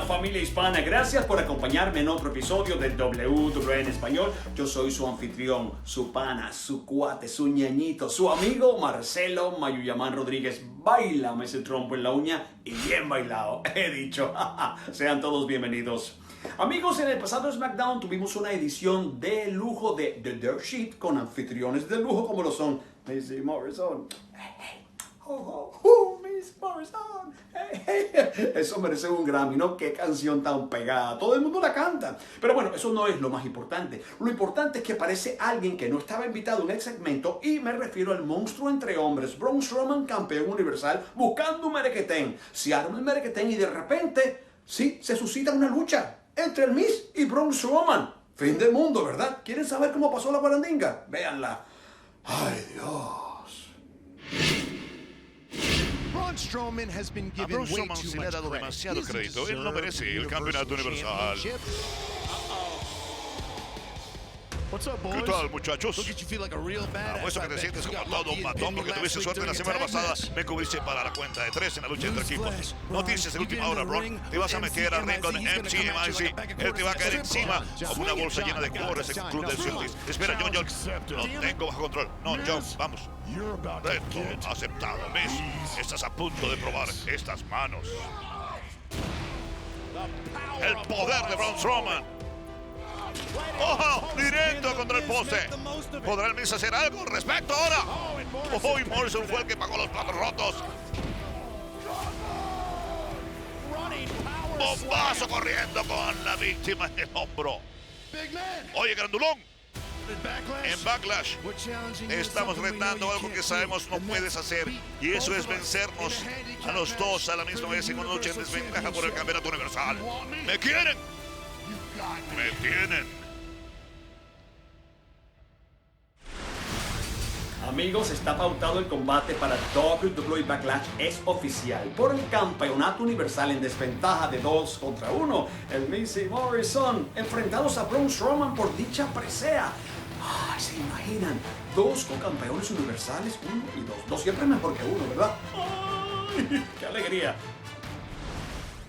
familia hispana, gracias por acompañarme en otro episodio de WWE en español. Yo soy su anfitrión, su pana, su cuate, su ñañito, su amigo Marcelo Mayuyamán Rodríguez. Báilame ese trompo en la uña y bien bailado, he dicho. Sean todos bienvenidos. Amigos, en el pasado SmackDown tuvimos una edición de lujo de The Dirt Sheet con anfitriones de lujo como lo son Missy Morrison. Miss Morrison. Eso merece un Grammy, ¿no? Qué canción tan pegada. Todo el mundo la canta. Pero bueno, eso no es lo más importante. Lo importante es que aparece alguien que no estaba invitado en el segmento y me refiero al monstruo entre hombres, Braun Strowman, campeón universal, buscando un merequetén. Se arma el merequetén y de repente, sí, se suscita una lucha entre el Miz y Braun Strowman. Fin del mundo, ¿verdad? ¿Quieren saber cómo pasó la guarandinga? Véanla. ¡Ay, Dios! A Braun Strowman se le ha dado demasiado crédito. Él no merece el campeonato universal. ¿Qué tal, muchachos? Apuesto que te sientes como todo un matón porque tuviste suerte la semana pasada. Me cubriste para la cuenta de 3 en la lucha entre equipos. Noticias de última hora, Braun. Te vas a meter al ring con MCMIC. Él te va a caer encima como una bolsa llena de colores en un club de Celtics. Espera, John. No tengo bajo control. No, John, vamos. Reto aceptado, Miz. Estás a punto de probar estas manos. El poder de Braun Strowman. ¡Oh! Directo contra el poste. ¿Podrá el Miz hacer algo al respecto ahora? ¡Oh! Y Morrison fue el que pagó los platos rotos. Bombazo corriendo con la víctima en el hombro. Oye, grandulón. En Backlash estamos retando algo que sabemos no puedes hacer, y eso es vencernos a los dos a la misma vez en una noche en desventaja por el campeonato universal. ¿Me quieren? Me tienen. Amigos, está pautado el combate para WWE Backlash. Es oficial. Por el campeonato universal en desventaja de 2 contra 1. El Miz y Morrison enfrentados a Braun Strowman por dicha presea. Ay, ¿se imaginan? 2 co-campeones universales, 1 y 2. 2 siempre es mejor que 1, ¿verdad? ¡Ay, qué alegría!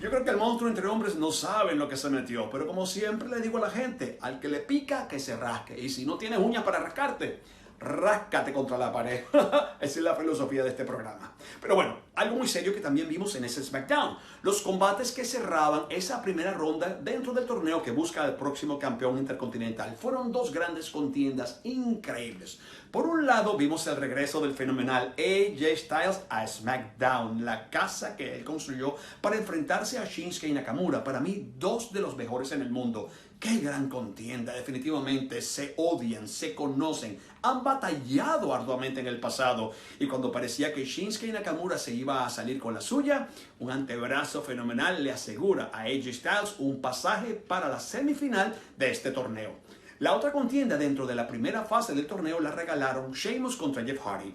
Yo creo que el monstruo entre hombres no sabe en lo que se metió, pero como siempre le digo a la gente, al que le pica, que se rasque. Y si no tienes uñas para rascarte, ráscate contra la pared. Esa es la filosofía de este programa. Pero bueno, algo muy serio que también vimos en ese SmackDown. Los combates que cerraban esa primera ronda dentro del torneo que busca al próximo campeón intercontinental. Fueron 2 grandes contiendas increíbles. Por un lado vimos el regreso del fenomenal AJ Styles a SmackDown, la casa que él construyó para enfrentarse a Shinsuke Nakamura. Para mí, 2 de los mejores en el mundo. ¡Qué gran contienda! Definitivamente se odian, se conocen, han batallado arduamente en el pasado. Y cuando parecía que Shinsuke Nakamura se iba a salir con la suya, un antebrazo fenomenal le asegura a AJ Styles un pasaje para la semifinal de este torneo. La otra contienda dentro de la primera fase del torneo la regalaron Sheamus contra Jeff Hardy.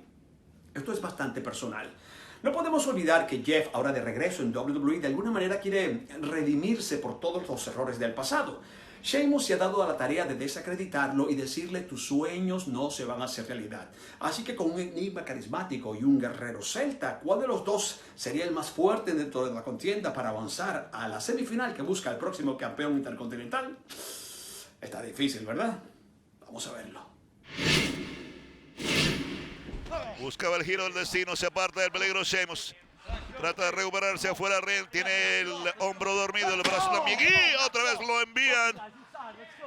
Esto es bastante personal. No podemos olvidar que Jeff, ahora de regreso en WWE, de alguna manera quiere redimirse por todos los errores del pasado. Sheamus se ha dado a la tarea de desacreditarlo y decirle tus sueños no se van a hacer realidad. Así que con un enigma carismático y un guerrero celta, ¿cuál de los dos sería el más fuerte dentro de la contienda para avanzar a la semifinal que busca el próximo campeón intercontinental? Está difícil, ¿verdad? Vamos a verlo. Buscaba el giro del destino, se aparta del peligro Sheamus. Trata de recuperarse afuera, tiene el hombro dormido, el brazo también. Y otra vez lo envían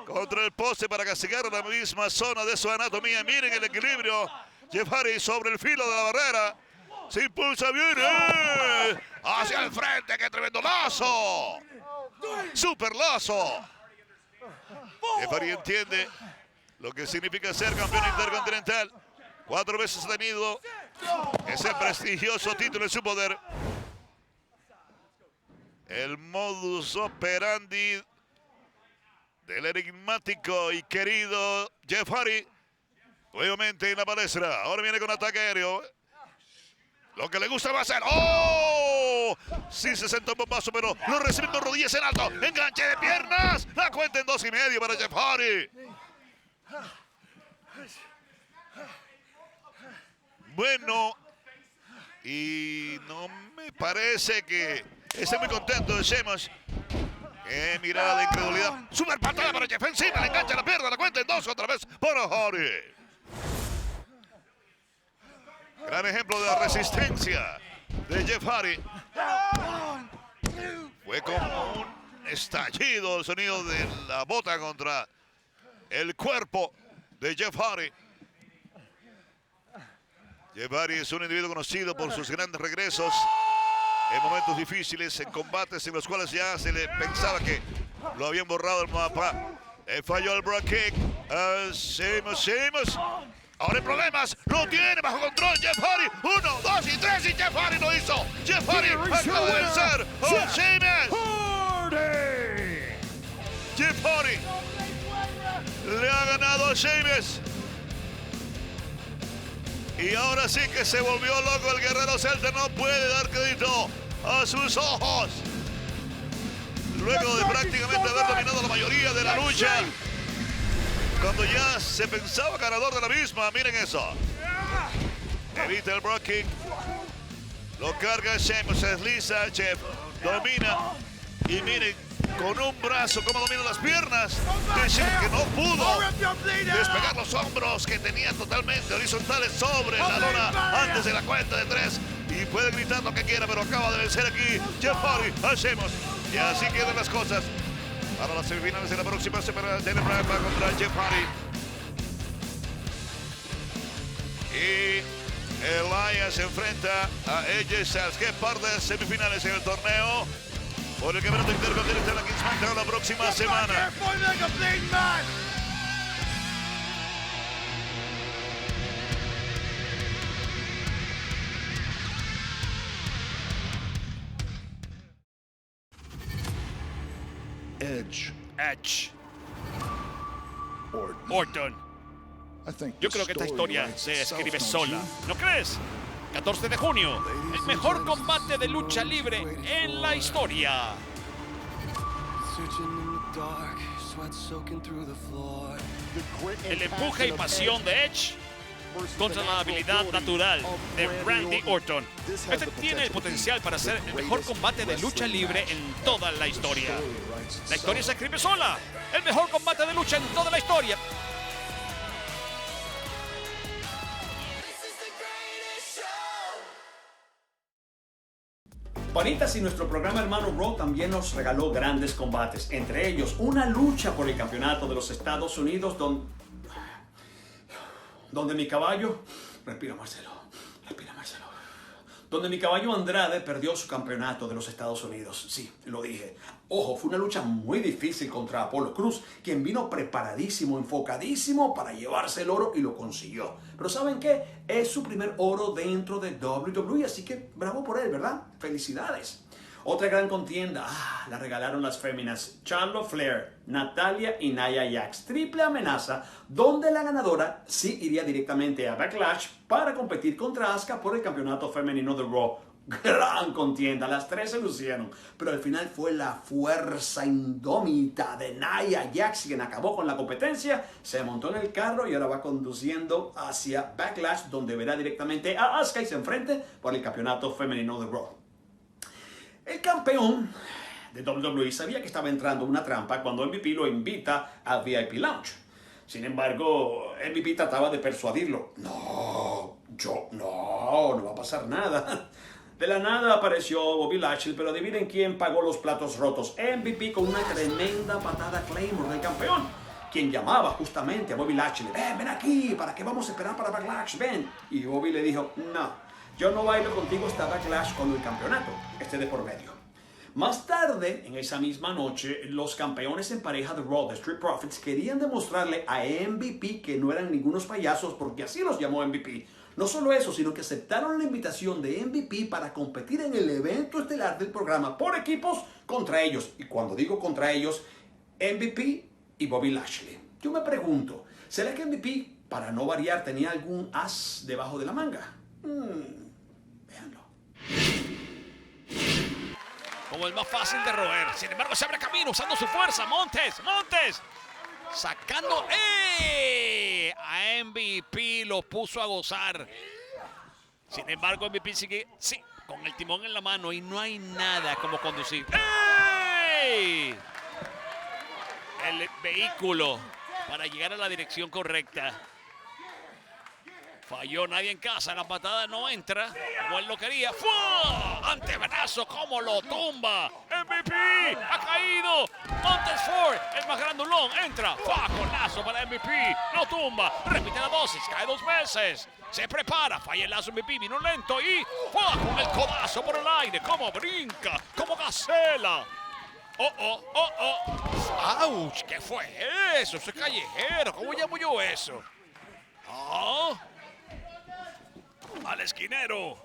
contra el poste para castigar la misma zona de su anatomía. Miren el equilibrio. Jeff Hardy sobre el filo de la barrera. Se impulsa bien. Hacia el frente, qué tremendo lazo. Super lazo. Jeff Hardy entiende lo que significa ser campeón intercontinental. 4 veces ha tenido ese prestigioso título en su poder. El modus operandi del enigmático y querido Jeff Hardy. Nuevamente en la palestra. Ahora viene con ataque aéreo. Lo que le gusta va a hacer. ¡Oh! Sí se sentó un bombazo, pero lo recibe con rodillas en alto. Enganche de piernas. La cuenta en 2.5 para Jeff Hardy. Bueno, y no me parece que esté muy contento de Sheamus. Mirada de incredulidad. Super patada para Jeff encima. Le engancha la pierna. La cuenta en 2 otra vez para Hardy. Gran ejemplo de la resistencia de Jeff Hardy. Fue como un estallido el sonido de la bota contra el cuerpo de Jeff Hardy. Jeff Hardy es un individuo conocido por sus grandes regresos en momentos difíciles, en combates en los cuales ya se le pensaba que lo habían borrado el mapa. Falló el broad kick. Sheamus. Ahora hay problemas. Lo tiene bajo control Jeff Hardy. 1, 2 y 3 y Jeff Hardy lo hizo. Jeff Hardy acaba de vencer a Sheamus. Jeff Hardy le ha ganado a Sheamus. Y ahora sí que se volvió loco el guerrero celta. No puede dar crédito a sus ojos. Luego de prácticamente haber dominado la mayoría de la lucha, cuando ya se pensaba ganador de la misma, miren eso. Evita el broad kick. Lo carga Sheamus, se desliza Jeff, domina. Y miren, con un brazo, cómo domina las piernas de Sheamus, que no pudo despegar los hombros que tenía totalmente horizontales sobre la lona antes de la cuenta de 3. Y puede gritar lo que quiera, pero acaba de vencer aquí Jeff Hardy a Sheamus. Y así quedan las cosas para las semifinales de la próxima semana de Brava contra Jeff Hardy. Y Elias se enfrenta a AJ Styles. ¿Qué par de semifinales en el torneo? Por el campeonato intercontinental aquí en SmackDown la próxima semana. Edge. Orton. Yo creo que esta historia se escribe sola. ¿No crees? 14 de junio, el mejor combate de lucha libre en la historia. El empuje y pasión de Edge contra la habilidad natural de Randy Orton. Este tiene el potencial para ser el mejor combate de lucha libre en toda la historia. La historia se escribe sola. El mejor combate de lucha en toda la historia. Panitas, y nuestro programa hermano Raw también nos regaló grandes combates, entre ellos una lucha por el campeonato de los Estados Unidos donde mi caballo, respira Marcelo, donde mi caballo Andrade perdió su campeonato de los Estados Unidos. Sí, lo dije. Ojo, fue una lucha muy difícil contra Apollo Crews, quien vino preparadísimo, enfocadísimo para llevarse el oro y lo consiguió. Pero ¿saben qué? Es su primer oro dentro de WWE, así que bravo por él, ¿verdad? Felicidades. Otra gran contienda, la regalaron las féminas Charlotte Flair, Natalya y Nia Jax. Triple amenaza, donde la ganadora sí iría directamente a Backlash para competir contra Asuka por el campeonato femenino de Raw. Gran contienda, las tres se lucieron, pero al final fue la fuerza indómita de Nia Jax quien acabó con la competencia, se montó en el carro y ahora va conduciendo hacia Backlash, donde verá directamente a Asuka y se enfrente por el campeonato femenino de Raw. El campeón de WWE sabía que estaba entrando en una trampa cuando MVP lo invita al VIP Lounge. Sin embargo, MVP trataba de persuadirlo. No va a pasar nada. De la nada apareció Bobby Lashley, pero adivinen quién pagó los platos rotos. MVP con una tremenda patada Claymore del campeón, quien llamaba justamente a Bobby Lashley. Ven aquí, ¿para qué vamos a esperar para Backlash? Ven. Y Bobby le dijo, no. Yo no bailo contigo hasta Backlash cuando el campeonato esté de por medio. Más tarde, en esa misma noche, los campeones en pareja de Raw, The Street Profits, querían demostrarle a MVP que no eran ningunos payasos, porque así los llamó MVP. No solo eso, sino que aceptaron la invitación de MVP para competir en el evento estelar del programa por equipos contra ellos. Y cuando digo contra ellos, MVP y Bobby Lashley. Yo me pregunto, ¿será que MVP, para no variar, tenía algún as debajo de la manga? Véanlo. Como el más fácil de roer. Sin embargo, se abre camino usando su fuerza. Montes. Sacando a MVP, lo puso a gozar. Sin embargo, MVP sigue, con el timón en la mano y no hay nada como conducir. vehículo para llegar a la dirección correcta. Falló nadie en casa, la patada no entra como él lo quería. ¡Fua! Antebrazo, cómo lo tumba. MVP, ha caído. Montez Ford, el más grandulón, entra. ¡Fua! Lazo para MVP, lo tumba. Repite la dosis, cae 2 veces. Se prepara, falla el lazo MVP, vino lento y ¡fua! Con el codazo por el aire. ¡Cómo brinca! ¡Como gacela! ¡Auch! ¿Qué fue eso? Eso es callejero. ¿Cómo llamo yo eso? Al esquinero.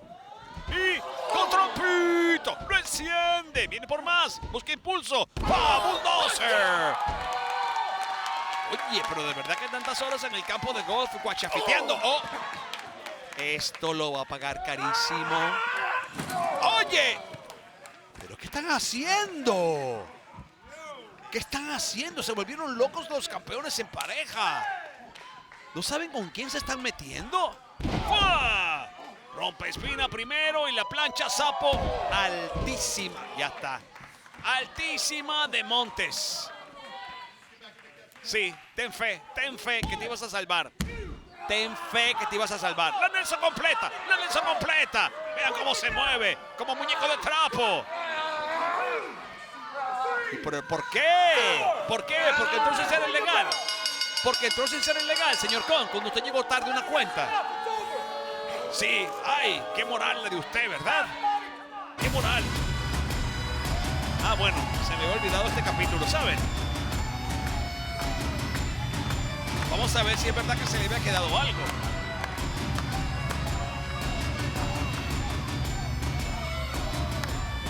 Y con trompito. Lo enciende. Viene por más. Busca impulso. ¡Ah, bulldozer! Oye, pero de verdad que tantas horas en el campo de golf guachafiteando. Esto lo va a pagar carísimo. Oye. ¿Pero qué están haciendo? ¿Qué están haciendo? Se volvieron locos los campeones en pareja. ¿No saben con quién se están metiendo? ¡Fua! Rompe espina primero y la plancha sapo altísima. Ya está. Altísima de Montes. Sí, ten fe que te ibas a salvar. Ten fe que te ibas a salvar. La Nelson completa, la Nelson completa. Vean cómo se mueve, como muñeco de trapo. ¿Pero por qué? ¿Por qué? Porque entonces era ilegal. Porque entonces era ilegal, señor Khan, cuando usted llegó tarde a una cuenta. Sí, ay, qué moral la de usted, ¿verdad? Qué moral. Ah, bueno, se me había olvidado este capítulo, ¿saben? Vamos a ver si es verdad que se le había quedado algo.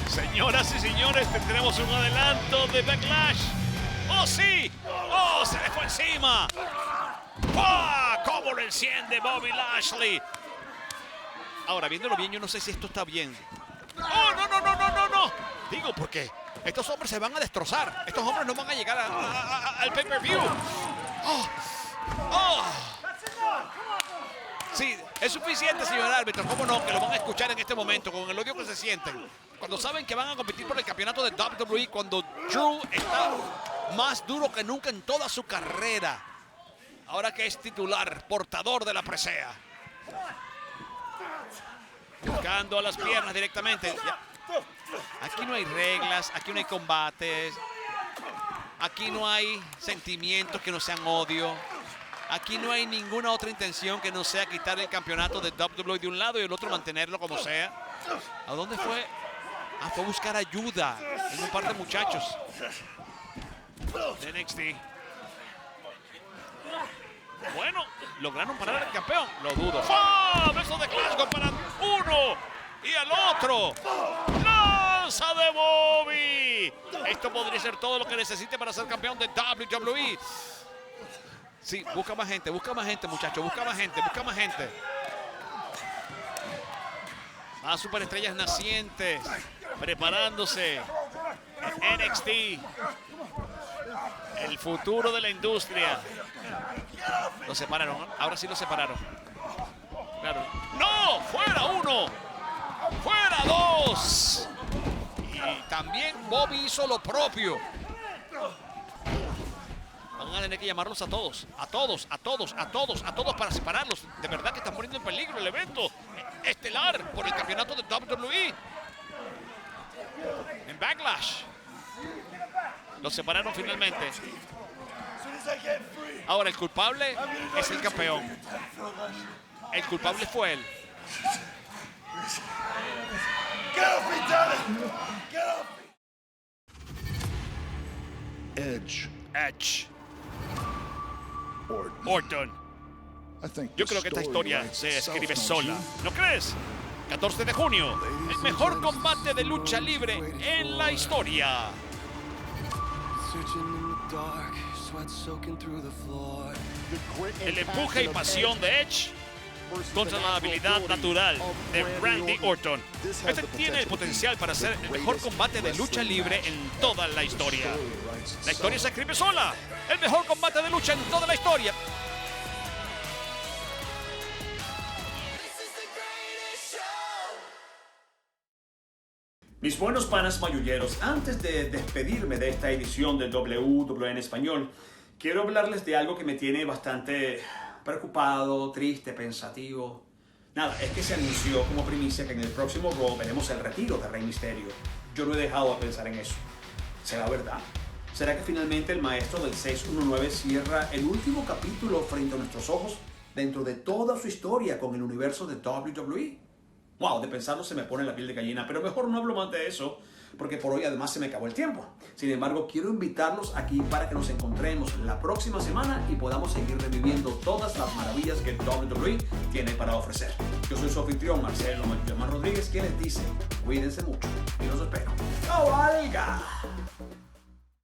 Señoras y señores, tendremos un adelanto de Backlash. ¡Oh, sí! ¡Oh, se le fue encima! ¡Oh, cómo lo enciende Bobby Lashley! Ahora, viéndolo bien, yo no sé si esto está bien. ¡Oh, no! Digo, porque estos hombres se van a destrozar. Estos hombres no van a llegar al pay-per-view. Sí, es suficiente, señor árbitro. ¿Cómo no? Que lo van a escuchar en este momento, con el odio que se sienten. Cuando saben que van a competir por el campeonato de WWE, cuando Drew está más duro que nunca en toda su carrera. Ahora que es titular, portador de la presea. Buscando a las piernas directamente. Ya. Aquí no hay reglas, aquí no hay combates. Aquí no hay sentimientos que no sean odio. Aquí no hay ninguna otra intención que no sea quitar el campeonato de WWE de un lado y el otro mantenerlo como sea. ¿A dónde fue? Fue a buscar ayuda en un par de muchachos de NXT. Bueno, lograron parar al campeón. Lo dudo. ¡Oh! Beso de Glasgow para uno y al otro. ¡Lanza de Bobby! Esto podría ser todo lo que necesite para ser campeón de WWE. Sí, busca más gente, muchachos. Busca más gente. Más superestrellas nacientes, preparándose. NXT, el futuro de la industria. Lo separaron, ¿no? Ahora sí lo separaron. Claro. ¡No! ¡Fuera uno! ¡Fuera dos! Y también Bobby hizo lo propio. Van a tener que llamarlos a todos para separarlos. De verdad que están poniendo en peligro el evento estelar por el campeonato de WWE. En Backlash. Los separaron finalmente. Ahora el culpable es el campeón. El culpable fue él. Edge. Orton. Yo creo que esta historia se escribe sola. ¿No crees? 14 de junio, el mejor combate de lucha libre en la historia. El empuje y pasión de Edge contra la habilidad natural de Randy Orton. Este tiene el potencial para ser el mejor combate de lucha libre en toda la historia. La historia se escribe sola. El mejor combate de lucha en toda la historia. Mis buenos panas mayulleros, antes de despedirme de esta edición de WWE en español, quiero hablarles de algo que me tiene bastante preocupado, triste, pensativo. Nada, es que se anunció como primicia que en el próximo Raw veremos el retiro de Rey Mysterio. Yo no he dejado de pensar en eso. ¿Será verdad? ¿Será que finalmente el maestro del 619 cierra el último capítulo frente a nuestros ojos dentro de toda su historia con el universo de WWE? Wow, de pensarlo se me pone la piel de gallina, pero mejor no hablo más de eso, porque por hoy además se me acabó el tiempo. Sin embargo, quiero invitarlos aquí para que nos encontremos la próxima semana y podamos seguir reviviendo todas las maravillas que WWE tiene para ofrecer. Yo soy su anfitrión, Marcelo Mayullamán Rodríguez, quien les dice, cuídense mucho y los espero. ¡Chao, Alga!